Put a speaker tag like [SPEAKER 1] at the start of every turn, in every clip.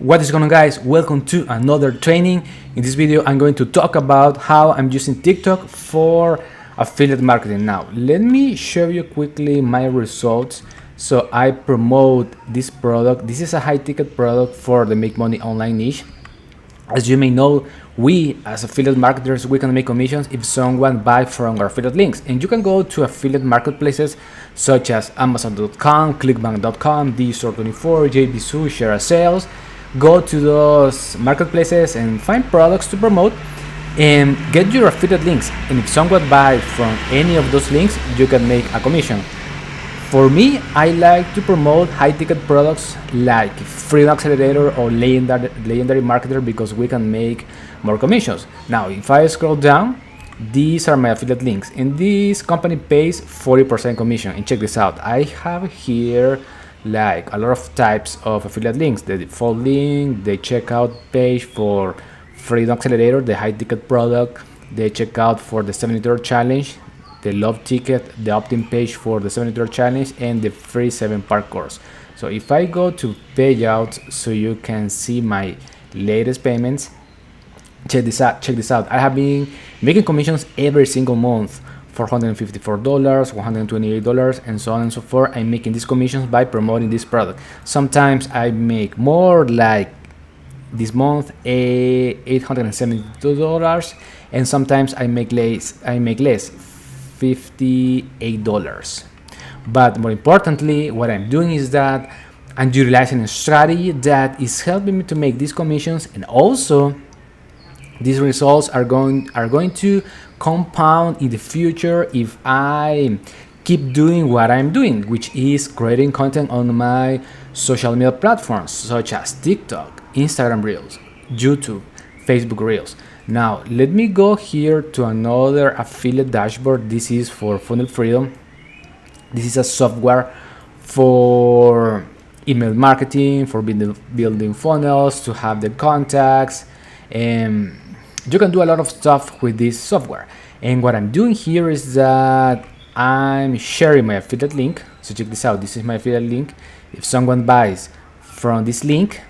[SPEAKER 1] What is going on, guys? Welcome to another training. In this video I'm going to talk about how I'm using TikTok for affiliate marketing. Now let me show you quickly my results. So I promote this product. This is a high ticket product for the make money online niche. As you may know, we as affiliate marketers, we can make commissions if someone buys from our affiliate links, and you can go to affiliate marketplaces such as Amazon.com, Clickbank.com, DStore24, JBSU, Share a Sales. Go to those marketplaces and find products to promote and get your affiliate links, and if someone buys from any of those links, you can make a commission. For me, I like to promote high ticket products like Freedom Accelerator or Legendary Marketer because we can make more commissions. Now, if I scroll down, these are my affiliate links, and this company pays 40% commission. And check this out, I have here like a lot of types of affiliate links: the default link, the checkout page for Freedom Accelerator, the high ticket product, the checkout for the 70-hour challenge, the love ticket, the opt-in page for the 70-hour challenge, and the free 7-part course. So if I go to payouts so you can see my latest payments, check this out. I have been making commissions every single month, $454, $128, and so on and so forth. I'm making these commissions by promoting this product. Sometimes I make more, like this month $872, and sometimes I make less, $58. But more importantly, what I'm doing is that I'm utilizing a strategy that is helping me to make these commissions, and also these results are going to compound in the future if I keep doing what I'm doing, which is creating content on my social media platforms such as TikTok, Instagram Reels, YouTube, Facebook Reels. Now let me go here to another affiliate dashboard. This is for Funnel Freedom. This is a software for email marketing, for building funnels, to have the contacts, and you can do a lot of stuff with this software. And what I'm doing here is that I'm sharing my affiliate link. So check this out, this is my affiliate link. If someone buys from this link,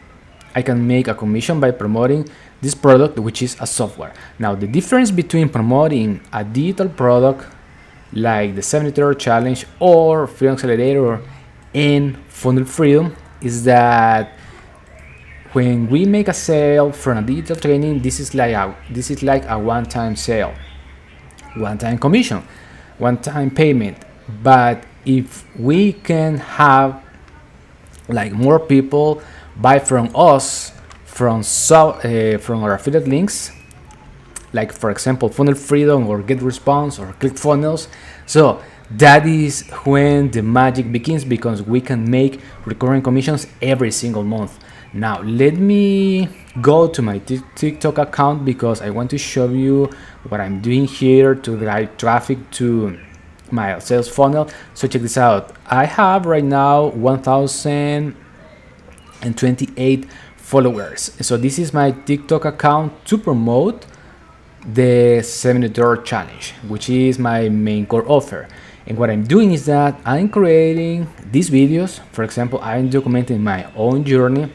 [SPEAKER 1] I can make a commission by promoting this product, which is a software. Now the difference between promoting a digital product like the 70-hour challenge or Freedom Accelerator and Funnel Freedom is that when we make a sale from a digital training, this is like a one-time sale, one-time commission, one-time payment. But if we can have like more people buy from us from our affiliate links, like for example Funnel Freedom or Get Response or ClickFunnels, so that is when the magic begins, because we can make recurring commissions every single month. Now let me go to my TikTok account because I want to show you what I'm doing here to drive traffic to my sales funnel. So check this out, I have right now 1,028 followers. So this is my TikTok account to promote the 70-hour challenge, which is my main core offer. And what I'm doing is that I'm creating these videos. For example, I'm documenting my own journey.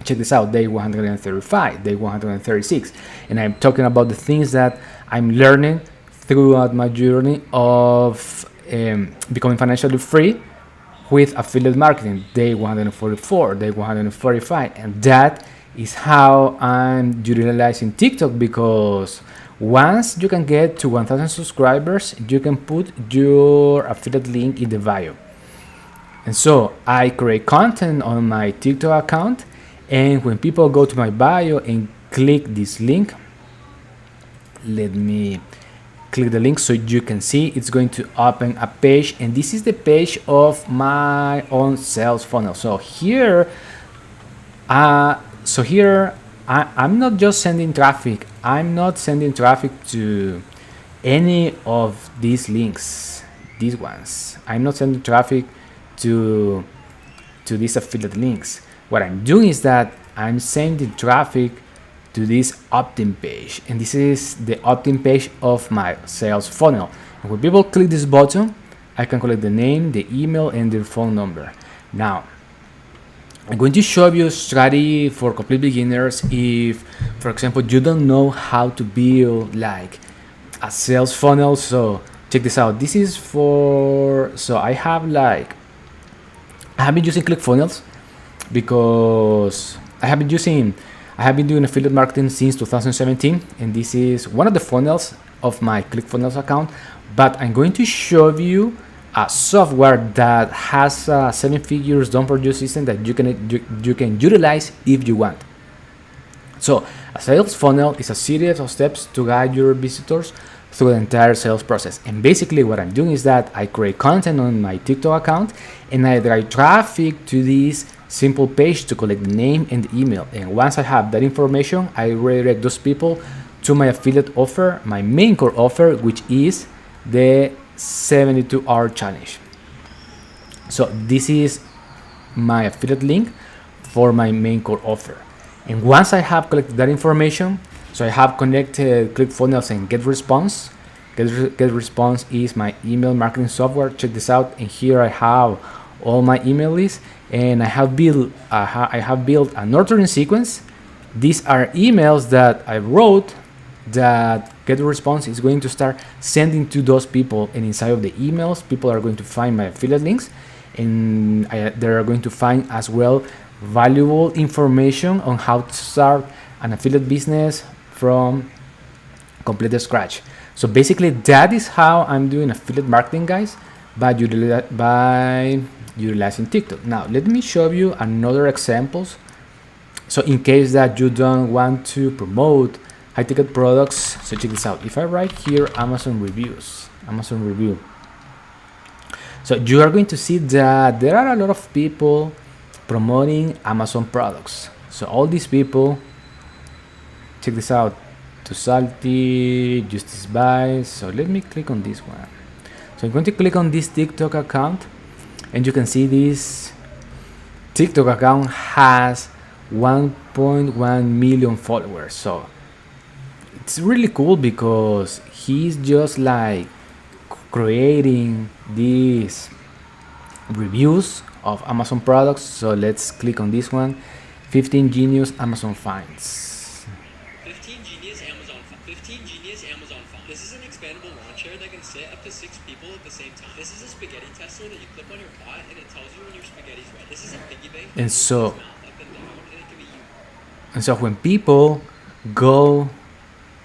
[SPEAKER 1] Check this out, day 135, day 136, and I'm talking about the things that I'm learning throughout my journey of becoming financially free with affiliate marketing, day 144, day 145, and that is how I'm utilizing TikTok, because once you can get to 1,000 subscribers, you can put your affiliate link in the bio. And so I create content on my TikTok account, and when people go to my bio and click this link, let me click the link so you can see it's going to open a page, and this is the page of my own sales funnel. So here I'm not just sending traffic. I'm not sending traffic to any of these links, these ones. I'm not sending traffic to these affiliate links. What I'm doing is that I'm sending traffic to this opt-in page, and this is the opt-in page of my sales funnel. And when people click this button, I can collect the name, the email, and their phone number. Now I'm going to show you a strategy for complete beginners if, for example, you don't know how to build like a sales funnel. So check this out. This is for, so I have been using ClickFunnels because I have been doing affiliate marketing since 2017, and this is one of the funnels of my ClickFunnels account. But I'm going to show you a software that has a 7 figures done for you system that you can utilize if you want. So a sales funnel is a series of steps to guide your visitors through the entire sales process. And basically what I'm doing is that I create content on my TikTok account and I drive traffic to this simple page to collect the name and the email. And once I have that information, I redirect those people to my affiliate offer, my main core offer, which is the 72-hour challenge. So this is my affiliate link for my main core offer. And once I have collected that information, so I have connected ClickFunnels and GetResponse. GetResponse is my email marketing software. Check this out. And here I have all my email lists, and I have built an ordering sequence. These are emails that I wrote that GetResponse is going to start sending to those people, and inside of the emails, people are going to find my affiliate links, and they are going to find as well valuable information on how to start an affiliate business from complete scratch. So basically that is how I'm doing affiliate marketing, guys, by utilizing TikTok. Now let me show you another examples. So in case that you don't want to promote high ticket products, so check this out. If I write here Amazon review, so you are going to see that there are a lot of people promoting Amazon products. So all these people, check this out, To Salty, Justice Buys. So let me click on this one. So I'm going to click on this TikTok account, and you can see this TikTok account has 1.1 million followers. So it's really cool because he's just like creating these reviews of Amazon products. So let's click on this one, 15 genius Amazon finds.
[SPEAKER 2] 15 genius Amazon finds. This is an expandable lawn chair that can sit up to 6 people at the same time. This is a spaghetti tester that you clip on your pot and it tells you when your spaghetti's ready. This is a piggy bank.
[SPEAKER 1] And so,
[SPEAKER 2] up and down, and it can be used.
[SPEAKER 1] And so when people go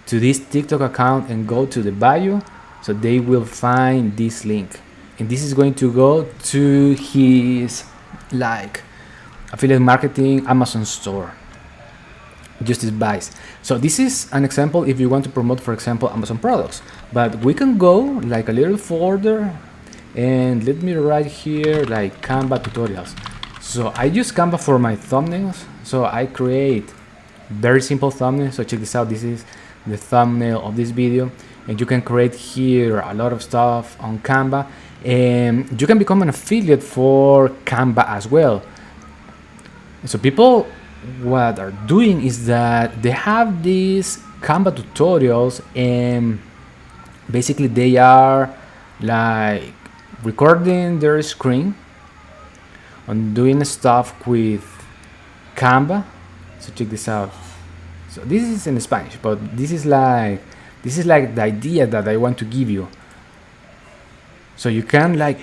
[SPEAKER 1] to this TikTok account and go to the bio, so they will find this link, and this is going to go to his like affiliate marketing Amazon store, Justice Buys. So this is an example if you want to promote, for example, Amazon products. But we can go like a little further, and let me write here like Canva tutorials. So I use Canva for my thumbnails. So I create very simple thumbnails. So check this out. This is the thumbnail of this video, and you can create here a lot of stuff on Canva, and you can become an affiliate for Canva as well. So people, what are doing is that they have these Canva tutorials, and basically they are like recording their screen on doing stuff with Canva. So check this out. So this is in Spanish, but this is like the idea that I want to give you. So you can like,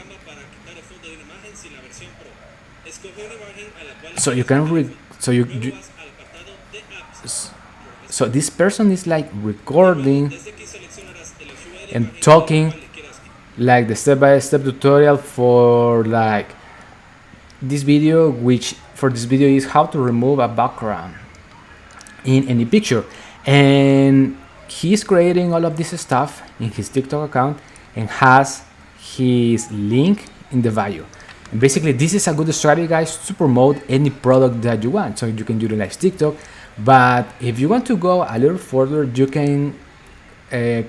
[SPEAKER 1] so you can so this person is like recording and talking like the step-by-step tutorial for like this video, which for this video is how to remove a background in any picture. And he's creating all of this stuff in his TikTok account and has his link in the bio. And basically this is a good strategy, guys, to promote any product that you want. So you can utilize TikTok, but if you want to go a little further, you can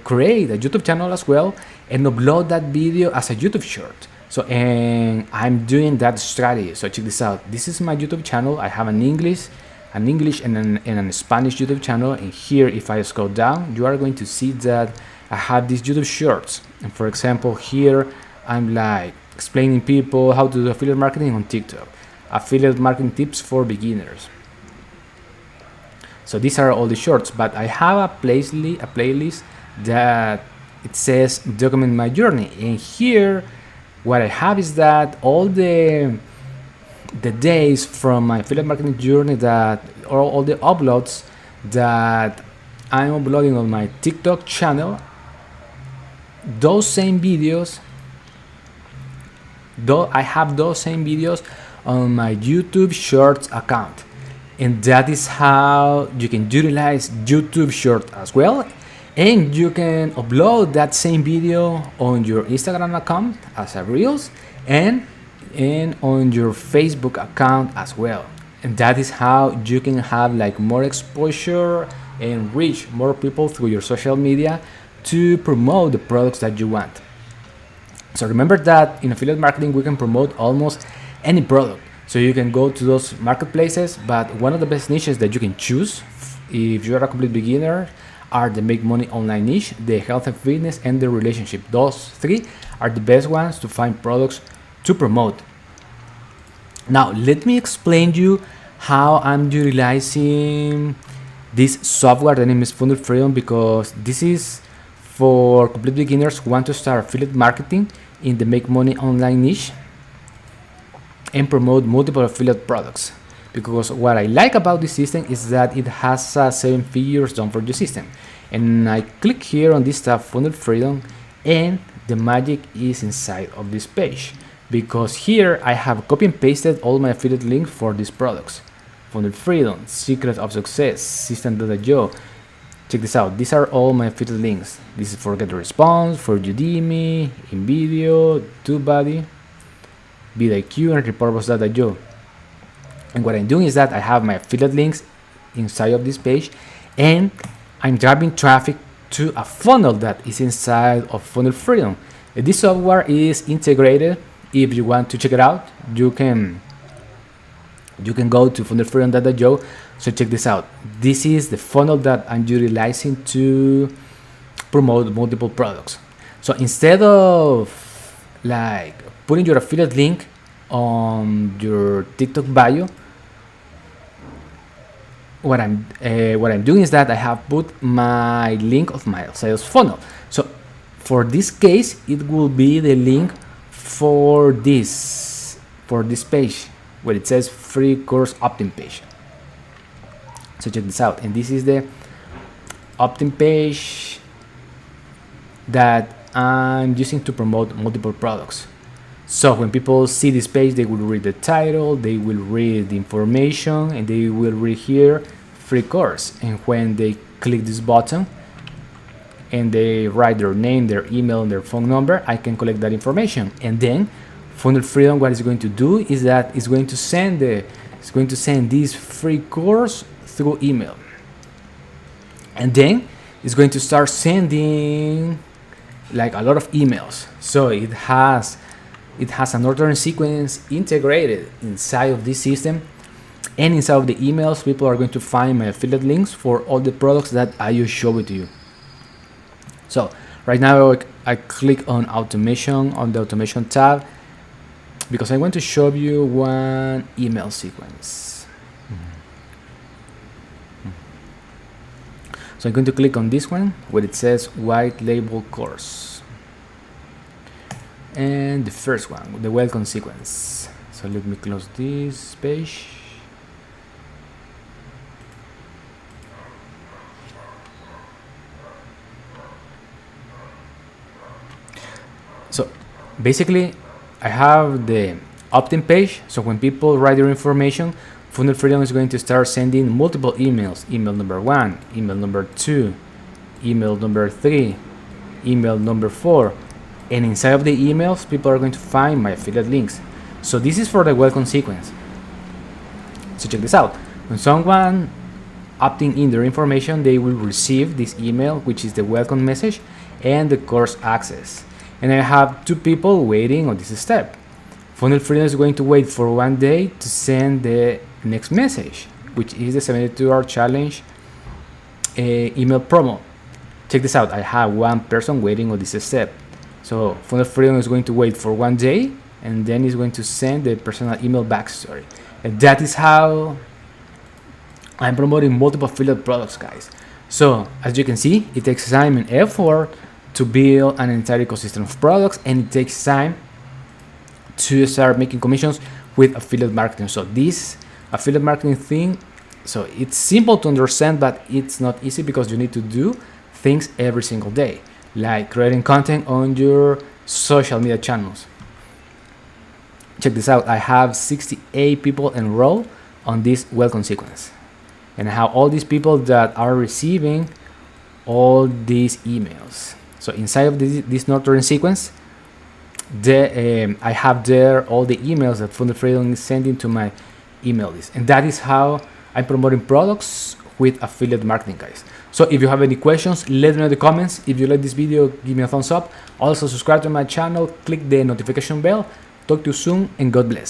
[SPEAKER 1] create a YouTube channel as well and upload that video as a YouTube short. So, and I'm doing that strategy. So check this out. This is my YouTube channel. I have an English and a Spanish YouTube channel. And here, if I scroll down, you are going to see that I have these YouTube shorts. And for example, here I'm like explaining people how to do affiliate marketing on TikTok. affiliate marketing tips for beginners. So these are all the shorts, but I have a playlist that it says document my journey, and here what I have is that all the days from my affiliate marketing journey, that or all the uploads that I'm uploading on my TikTok channel, those same videos, though I have those same videos on my YouTube Shorts account. And that is how you can utilize YouTube Short as well. And you can upload that same video on your Instagram account as a Reels, and on your Facebook account as well. And that is how you can have like more exposure and reach more people through your social media to promote the products that you want. So remember that in affiliate marketing we can promote almost any product. So you can go to those marketplaces, but one of the best niches that you can choose if you're a complete beginner are the make money online niche, the health and fitness, and the relationship. Those three are the best ones to find products to promote. Now let me explain you how I'm utilizing this software. The name is Funnel Freedom, because this is for complete beginners who want to start affiliate marketing in the make money online niche and promote multiple affiliate products. Because what I like about this system is that it has a 7 figures done for the system. And I click here on this tab, Funnel Freedom, and the magic is inside of this page, because here I have copy and pasted all my affiliate links for these products. Funnel Freedom, Secret of Success, System.io. Check this out. These are all my affiliate links. This is for GetResponse, for Udemy, InVideo, TubeBuddy, vidIQ, and Repurpose.io. And what I'm doing is that I have my affiliate links inside of this page, and I'm driving traffic to a funnel that is inside of Funnel Freedom. This software is integrated. If you want to check it out, you can go to funnelfreedom.io. So check this out. This is the funnel that I'm utilizing to promote multiple products. So instead of like putting your affiliate link on your TikTok bio, what I'm doing is that I have put my link of my sales funnel. So for this case, it will be the link for this page where it says free course opt-in page. So check this out, and this is the opt-in page that I'm using to promote multiple products. So when people see this page, they will read the title, they will read the information, and they will read here free course. And when they click this button and they write their name, their email, and their phone number, I can collect that information. And then Funnel Freedom, what it's going to do is that it's going to send this free course through email. And then it's going to start sending like a lot of emails. So it has an ordering sequence integrated inside of this system, and inside of the emails people are going to find my affiliate links for all the products that I just showed to you. So right now I click on automation on the automation tab, because I want to show you one email sequence. So I'm going to click on this one where it says white label course, and the first one, the welcome sequence. So let me close this page. So basically I have the opt-in page. So when people write their information, Funnel Freedom is going to start sending multiple emails. Email number 1, email number 2, email number 3, email number 4. And inside of the emails, people are going to find my affiliate links. So this is for the welcome sequence. So check this out. When someone opting in their information, they will receive this email, which is the welcome message and the course access. And I have 2 people waiting on this step. Funnel Freedom is going to wait for 1 day to send the next message, which is the 72-hour challenge email promo. Check this out. I have 1 person waiting on this step. So Funnel Freedom is going to wait for 1 day and then it's going to send the personal email backstory. And that is how I'm promoting multiple affiliate products, guys. So as you can see, it takes time and effort to build an entire ecosystem of products, and it takes time to start making commissions with affiliate marketing. So this affiliate marketing thing, so it's simple to understand, but it's not easy because you need to do things every single day, like creating content on your social media channels. Check this out. I have 68 people enrolled on this welcome sequence, and I have all these people that are receiving all these emails. So inside of this nurturing sequence, I have there all the emails that Funnel Freedom is sending to my email list, and that is how I'm promoting products with affiliate marketing, guys. So if you have any questions, let me know in the comments. If you like this video, give me a thumbs up. Also subscribe to my channel, click the notification bell. Talk to you soon, and God bless.